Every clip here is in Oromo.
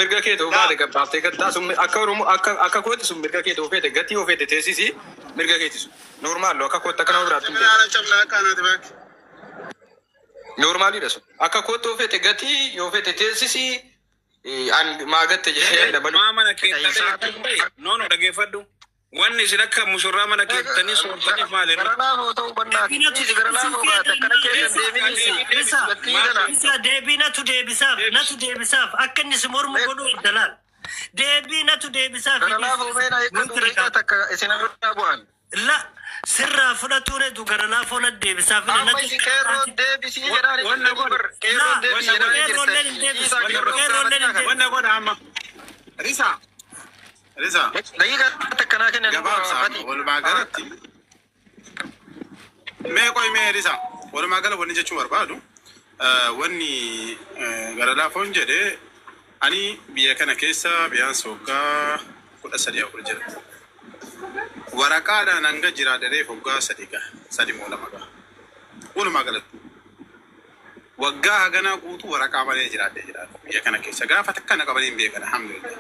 mirga kee ta'uu baate gabbaaftee gattaa sun akka kootti sun mirga kee ta'uu feete gatii ofeete teessisi mirga keetti sun normaal akka kootti akka nama biraatti normaalidha sun akka kootti ofeete gatii yoo feete teessisi maagatte jedhee dabalu. Mana keettanii noonu dhageeffadhu. Wanni isin akka mushurraa mana keettanii soortaniif maalirra? Garalaafoo ta'uu bannaati. Garalaafoo baate akkana keessa deebinisi. Deebinatu deebisaaf akka inni si mormu godhu dalaal. Deebinatu deebisaaf. Garalaafoo meena eeggatu deeqaa takka isin irraa bu'an. La sirraa fudhatu reetu garalaafoo na deebisaaf. Amma isin qeerroo deebisii jedhaan wanna godha amma. Risaa. Daqiiqa takkanaa kennan walumaa galatti mee qoy mee Risaa walumaa gala wanni jechuu barbaadu wanni garalaafoon jedhe ani biyya kana keessa biyyaansa waggaa 13 jira waraqaadhaan hanga jiraadharee waggaa 3 moo 2 walumaa galatti waggaa haganaa guutuu waraqaa malee jiraadhee jiraadha biyya kana keessa gaafa takkana qabanii hin beekan alhamdulillah.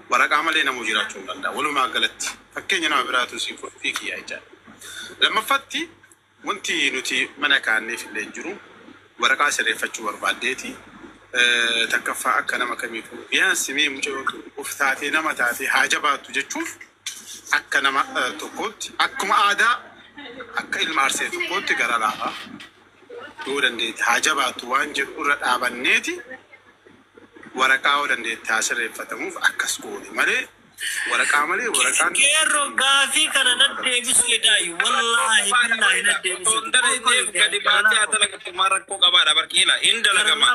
Waraqaa malee namu jiraachuu hin danda'a. Walumaa galatti fakkeenya nama biraatu siif fi kiyyaa jechaadha. Lammaffatti wanti nuti mana kaanneef illee jiru waraqaa sirreeffachuu barbaaddeeti. Takkaffaa akka nama kamiitu biyyaansi mee mucaa of taatee nama taatee haa jabaattu jechuuf akka nama tokkootti akkuma aadaa akka ilma arsee tokkootti gara laafaa yoo dandeetti haa jabaattu waan jedhu irra dhaabanneeti. Waraqaa oo dandeetti sirreeffatamuuf akkas goone malee waraqaa malee waraqaan qeerroo gaafii kana naddeebisuudhaayi wallaahi billaahi naddeebisu gadi baatee atalaqatti rakkoo qabaadha barqiila hin dalagama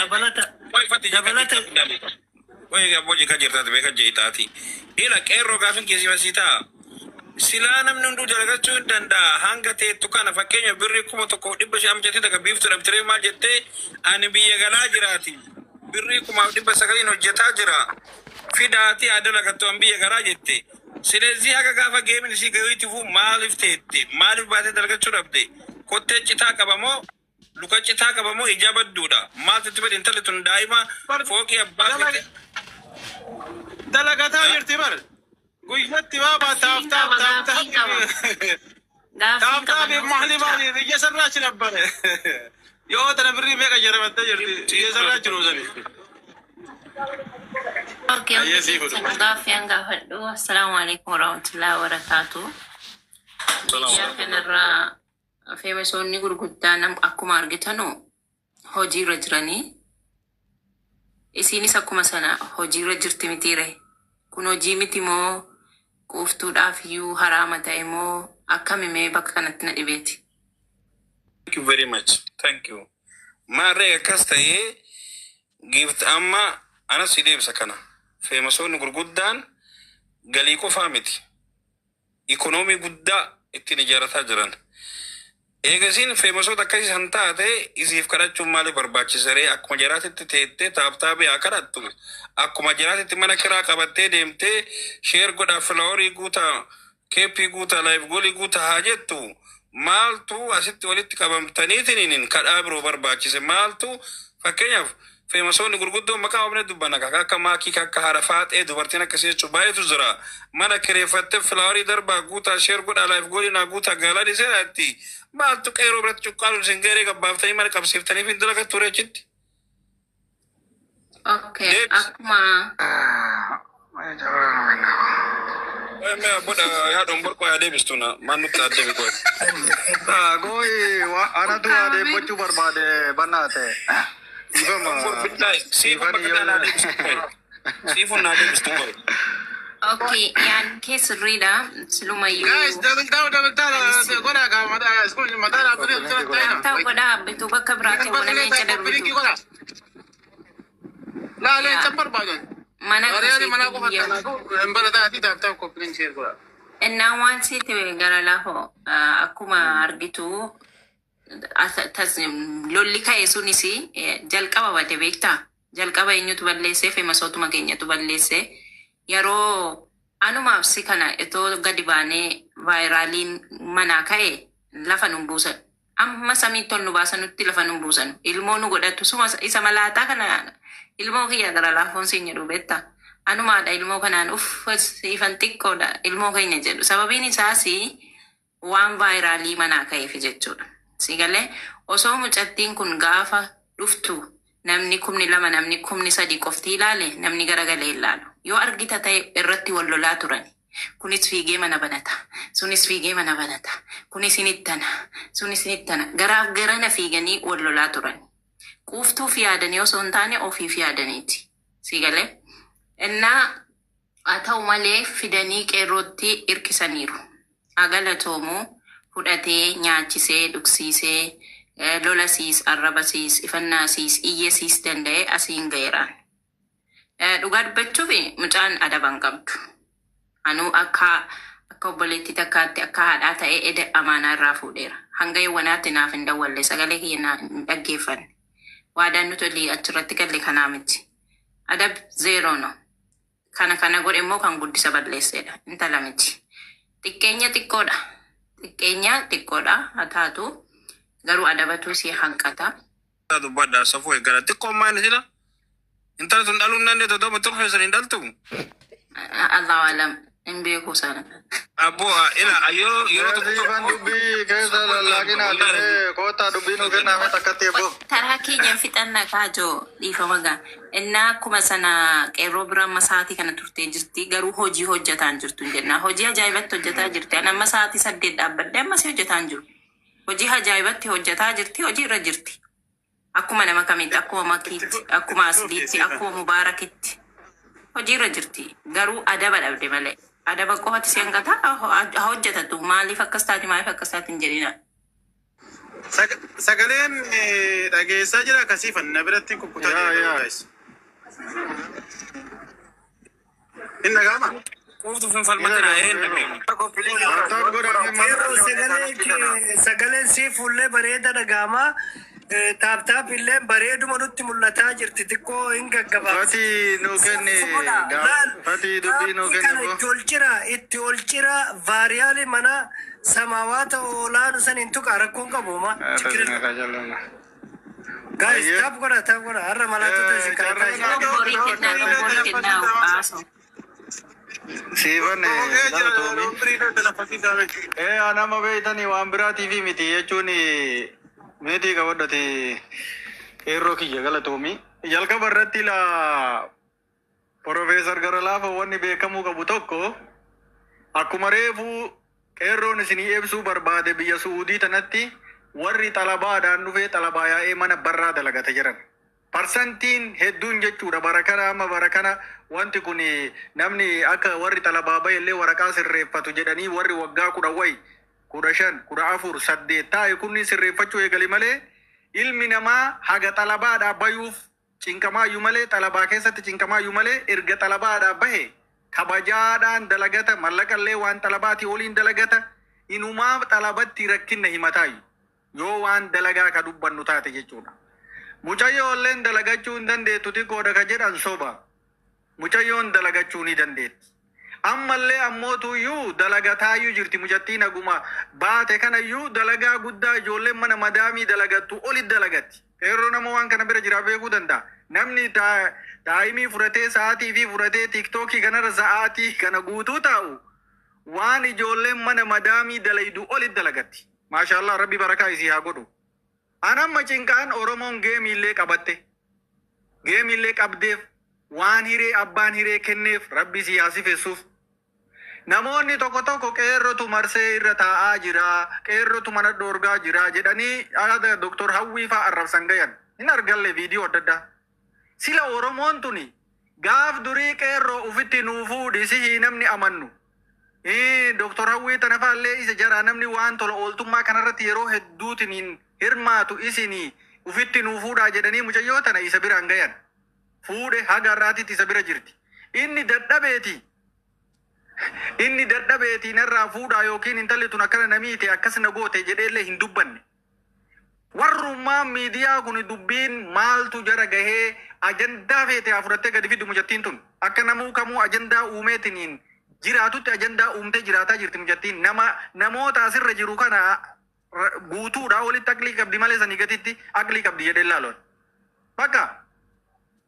dabalata ka jirtaati beeka jeetaati ila qeerroo gaafin keessifasiitaa silaa namni hunduu dalagachuu hin danda'a hanga teettu kana fakkeenya birrii 1,100 amjatee daga biiftu dhabtiree maal jettee ani biyya galaa jiraati birrii 900 hojjetaa jira fidaati adalagattu an biyya galaa jette silezii haga gaafa geemin isii gawiitifu maaliif teette maaliif baatee dalagachuu dhabde kottee citaa qabamoo luka citaa qabamoo ija badduudha maaltu itti fedhe intalli tun daa'ima fooqii abbaa dalagataa jirti bara. Guyyatti baaba taaftaa beekmahlimaani biyya sarraa achi dhabbare yoo tana birrii meeqa jedhamatti jirti biyya sarraa achi nuusani. Gaaffiyan gaafadhu. Assalaamu alaikum warahmatullahi wabarakatuh. Biyya kanarraa feemisoonni gurguddaan akkuma argitanu hojiirra jiranii. Isiinis akkuma sana hojiirra jirti mitiire. Kun hojii miti moo quuftuudhaaf iyyuu haraama ta'e moo akkamimee bakka kanatti na dhibeeti? Thank you very much. Thank you. Maarree akkas ta'ee gift amma ana si deebisa kana. Feemasoonni gurguddaan galii qofaa miti. Ikonoomii guddaa ittiin ijaarrataa jiran. Eegasiin feemasoota akkasii san taate isiif kadhachuun maaliif barbaachisaree akkuma jiraatitti teettee taaptaabee haa kadhattu. Akkuma jiraatitti mana kiraa qabattee deemtee sheer godhaa filaaworii guutaa keeppii guutaa laayif golii guutaa haa jettu. Maaltu asitti walitti qabamtaniitiin kadhaa biroo barbaachise maaltu fakkeenyaaf feemasoonni gurguddoon maqaa obne dubbanna akka maakii akka haadha faaxee dubartiin akkasii jechuun baay'eetu jira. Mana kireeffattee filaaworii darbaa guutaa sheer godhaa laayif golii naa guutaa gaalaa dhiseeraatti. Maaltu qeerroo biratti cuqqaalu isin garee gabbaaftanii mana qabsiiftaniif hin dalaga ture achitti. Okay, akkuma boda yaadon borqoo yaadee bistuna maan nutti addee biqoo. Gooyi anatu yaadee bochuu barbaade bannaate. Siifun naa deebistu qoru. okay, yaan keessa sirriidha silumayyuu. Guys, dabalataa godhaa gaamataa iskuun mataa Ta'u godhaa bituu bakka biraatti wala leenca darbitu. Laaleen can barbaadan. Mana mana kuuseetii qofaa barataa ati taaftaa koppiliin sheer godhaa. innaan waan siiti gara laafoo akkuma argitu lolli ka'e sunis jalqaba bade beektaa. Jalqaba eenyutu balleesse feemasootuma keenyatu balleesse. Yeroo anumaaf si kana itoo gadi baanee vaayiraaliin manaa ka'e lafa nun buusan. Amma samiitti ol nu baasanutti lafa nun buusan. Ilmoo nu godhatu suma isa malaataa kana ilmoo kiyya gara laafoon siin jedhu beektaa. Anumaadha ilmoo kanaan ifan xiqqoodha ilmoo keenya jedhu. Sababiin isaas waan vaayiraalii manaa ka'eef jechuudha. Sigalee osoo mucattiin kun gaafa dhuftu namni 2,000 namni 3,000 qofti ilaale namni garagalee ilaalu. Yoo argita ta'e irratti wal lolaa turani. Kunis fiigee mana banata. Sunis fiigee mana banata. Kunis inittana. Sunis inittana. Garaaf garana fiiganii wal lolaa turani. Quuftuuf yaadanii osoo hin taane ofiif yaadaniiti. Sigalee. Innaa haa ta'u malee fidanii qeerrootti irkisaniiru. Agalatoomoo fudhatee nyaachisee dhugsiisee lolasiis arrabasiis ifannaasiis iyyesiis danda'e asiin ga'eeraan. Dhugaa dubbachuuf mucaan adaban qabdu. Anuu akka obboleettii takkaatti akka haadhaa ta'ee ede amaanaa irraa fuudheera. Hanga yawwanaatti naaf hin dawwalle sagalee kiyya hin dhaggeeffanne. Waadaan nuti olii achirratti galle kanaa miti. Adab zeeroo no. Kana godhe immoo kan guddisa balleessedha. Intala miti. Xiqqeenya xiqqoodha. Haa taatu garuu adabatu si hanqata. Dubbadhaa safuu eeggara xiqqoon maali sila? Intala tun dhaluu hin dandeettu ta'u mucaa keessan hin dhaltu. Allahu alam hin beeku sana. Abboo ila yoo Kan dubbii keessa lallaaqina addunee koota dubbii nu kenname takkatti eebbo. Taraa keenya fixannaa kaajoo dhiifama gaa. Innaa akkuma sana qeerroo biraan masaatii kana turtee jirti garuu hojii hojjetaan jirtu hin jennaa. Hojii ajaa'ibatti hojjetaa jirti. Amma sa'aatii 8 dhaabbadde ammas hojjetaan jiru. Hojii ajaa'ibatti hojjetaa jirti. Hojii irra jirti. Akkuma nama kamitti, akkuma makiitti, akkuma asliitti, akkuma mubaarakitti. Hojii irra jirti. Garuu adaba dhabde malee. Adaba qofatti si hanqataa hojjetatu. Maaliif akkas taati hin jedhina. Sagaleen dhageessaa jira akkasii fanna biratti kukkutaa jira. Inni dhaga'ama? quuftuuf hin falmatina hin sagaleen sii fuullee bareeda dhaga'ama. Taaptaap illee bareeduma nutti mul'ataa jirti xiqqoo hin gaggabaa. Fati nu kenne fati dubbii nu kenne itti ol cira vaariyaali mana samawaata olaanu san hin tuqa rakkoon qabuma. Guys, taap godha har'a malaatota isin Siifan anama beeytanii waan biraa TV miti jechuun meetii qabadhate qeerroo kiyya galatoomi. Jalqaba irratti la Profeesar Garalaafa wanni beekamuu qabu tokko akkuma reefu qeerroon isinii ibsuu barbaade biyya Suudii tanatti warri xalabaadhaan dhufee xalabaa yaa'ee mana barraa dalagata jiran. Parsantiin hedduun jechuudha barakana amma barakana wanti kun namni akka warri xalabaa baay'illee waraqaa sirreeffatu jedhanii warri waggaa 10 15 14 8 taa'e kunni sirreeffachuu eegali malee ilmi namaa haga xalabaadhaa bayuuf cinqamaayyuu malee xalabaa keessatti cinqamaayyuu malee erga xalabaadhaa bahe kabajaadhaan dalagata mallaqallee waan xalabaatii oliin dalagata inumaa xalabatti rakkinna himataayu yoo waan dalagaa ka dubbannu taate jechuudha. Mucayyoolleen dalagachuu hin dandeettu xiqqoodha ka jedhan soba. Mucayyoon dalagachuu ni dandeetti. Ammallee ammootuyyuu dalagataayyuu jirti mucattiin naguma baate kanayyuu dalagaa guddaa ijoolleen mana madaamii dalagattu olit dalagatti. Qeerroo nama waan kana bira jira beekuu danda'a. Namni taayimii fudhatee sa'aatii fi fudhatee tiiktookii kanarra sa'aatii kana guutuu taa'u waan ijoolleen mana madaamii dalaydu olit dalagatti. Maashaallah rabbi barakaa isii haa godhu. Anamma cinqaan Oromoon geemiillee qabatte. Geemiillee qabdeef waan hiree abbaan hiree kenneef rabbi siyaasifessuuf. Namoonni tokko qeerrotu marsee irra taa'aa jira, qeerrotu mana dhoorgaa jira jedhanii Dr. Hawwii fa'aa arrabsan gayan. Hin argalle viidiyoo adda addaa. Sila Oromoon tuni gaaf durii qeerroo ufitti nuu fuudhisi namni amannu. Dr. Hawwii tana fa'allee isa jara namni waan tola ooltummaa kanarratti yeroo hedduutiin hirmaatu isinii ufitti nuu fuudhaa jedhanii mucayyoo tana isa biraan gayan. Fuudhe haga irraatitti isa bira jirti. Inni dadhabeeti narraa fuudhaa yookiin intalli tun akkana namiite akkas na goote jedheellee hin dubbanne. Warrummaan miidiyaa kun dubbiin maaltu jara gahee ajandaa feete haa fudhattee gadi fiddu mucattiin tun. Akka namuu kamuu ajandaa uumeetiniin jiraatutti ajandaa uumtee jiraataa jirti mucattiin. Namoota asirra jiru kana guutuudha walitti aqlii qabdi malee sanii gatitti aqlii qabdi jedhee laaloon. Bakka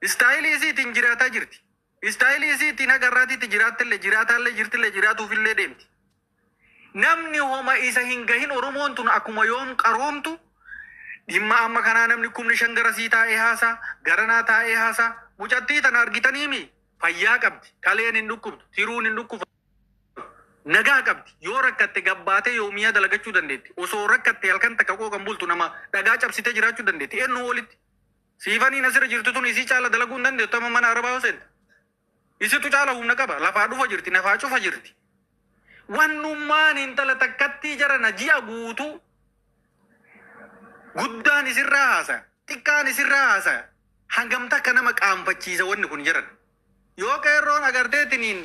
istaayilii isiitiin jiraataa jirti. Istaayilii isiitiin agarraatiitti jiraattillee jiraataallee jirtillee jiraatuufillee deemti. Namni homa isa hin gahin Oromoon tun akkuma yoom qaroomtu dhimma amma kanaa namni kumni shan garasii taa'ee haasaa garanaa taa'ee haasaa mucattii tana argitaniimi fayyaa qabdi kaleen hin dhukkubdu tiruun hin dhukkubu nagaa qabdi yoo rakkatte gabbaatee yoomiyaa dalagachuu dandeetti osoo rakkatte halkan takka qooqan bultu nama dhagaa cabsitee jiraachuu dandeetti eenyu walitti siifaniin asirra jirtu tun isii caala dalaguu hin dandeettu amma mana arabaa hoseenta isitu caala humna qaba lafaa dhufa jirti nafaa cufa jirti wannummaan intala takkattii jarana ji'a guutuu guddaan isirraa haasa xiqqaan isirraa haasa hangam takka nama qaanfachiisa wanni kun jiran yoo qeerroon agarteetiniin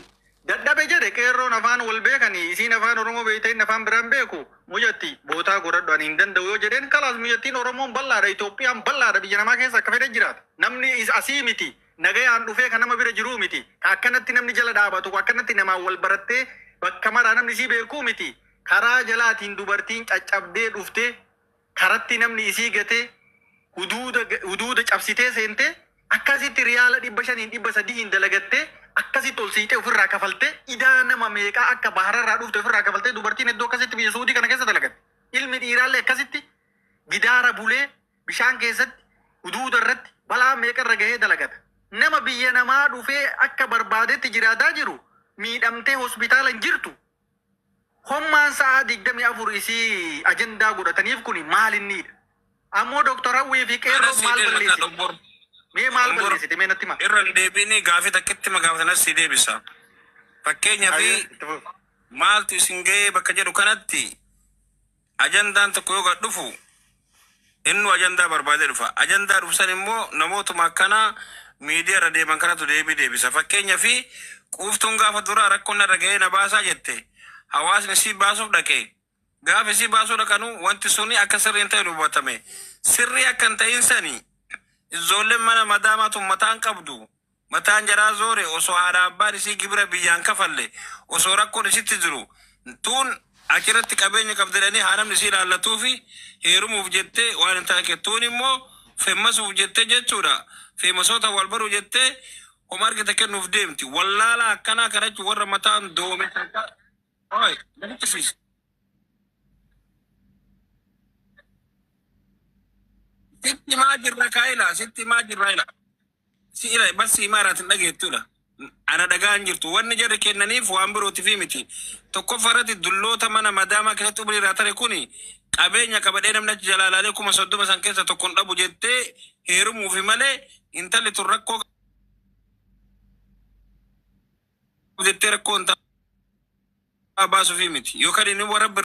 dadhabe jedhe qeerroon afaan wal beekanii isiin afaan Oromoo beekteen afaan biraan beeku mujatti bootaa godhadhu ani hin danda'u yoo jedheen kalaas mujattiin Oromoon bal'aadha Itoophiyaan bal'aadha biyya namaa keessa akka fedhe jiraata namni asii miti nagayaan dhufee kan nama bira jiruu miti ka akkanatti namni jala dhaabatu akkanatti namaan wal barattee bakka maraa namni isii beekuu miti karaa jalaatiin dubartiin caccabdee dhuftee karatti namni isii gatee huduuda cabsitee seentee akkasitti riyaala 500-300 dalagattee akkasitti ol siitee ofirraa kafaltee idaa nama meeqaa akka bahararraa dhufte ofirraa kafaltee dubartiin iddoo akkasitti biyya Suudii kana keessa dalagatte. Ilmi dhiiraallee akkasitti gidaara bulee bishaan keessatti huduuda irratti balaa meeqarra gahee dalagata. Nama biyya namaa dhufee akka barbaadetti jiraataa jiru miidhamtee hospitaala hin jirtu. Hommaan sa'a 24 isii ajandaa godhataniif kuni maal inniidha? Ammoo Dooktora Hawwii fi qeerroo maal balleessite? Mee maal balleessite? Mee natti maa? Irra deebiin gaafii takkitti magaafatanas si deebisa. Fakkeenyaaf maaltu isin gahee bakka jedhu kanatti ajandaan tokko yoo gad dhufu innu ajandaa barbaadee dhufa. Ajandaa dhufsan immoo namootuma akkanaa miidiyaa irra deeman kanatu deebii deebisa. Fakkeenyaaf quuftuun gaafa duraa rakkoon irra gahee na baasaa jette. Hawaasni si baasuuf dhaqee gaafa si baasuu dhaqanu wanti suni akka sirriin ta'e dubbatame sirrii akka hin ta'in sani ijoolleen mana madaamaatu mataan qabdu mataan jaraa zoore osoo haadha abbaan isii gibira biyyaan kafalle osoo rakkoon isitti jiru tuun achirratti qabeenya qabdanii haadhamni isii ilaallatuu fi heerumuuf jettee waan hin taane tuun immoo feemmasuuf jettee jechuudha feemmasoota wal baruu jettee homa argite kennuuf deemti wallaala akkanaa kanatti warra mataan doome Oi, namichi siis. Sitti maa jirra kaayila, sitti maa jirra ila. Si ila basi imaaraatiin dhageettudha. Ana dhagaan jirtu. Wanni jarri kennaniif waan birootiif miti. Tokkoffaarratti dulloota mana madaamaa keessatti umriirraa tare kuni qabeenya qabadhee namni achi jalaalaalee 30 san keessa tokkoon dhabu jettee heerumuufi malee intalli tun rakkoo jettee rakkoo baasuufi miti yookaan inni warra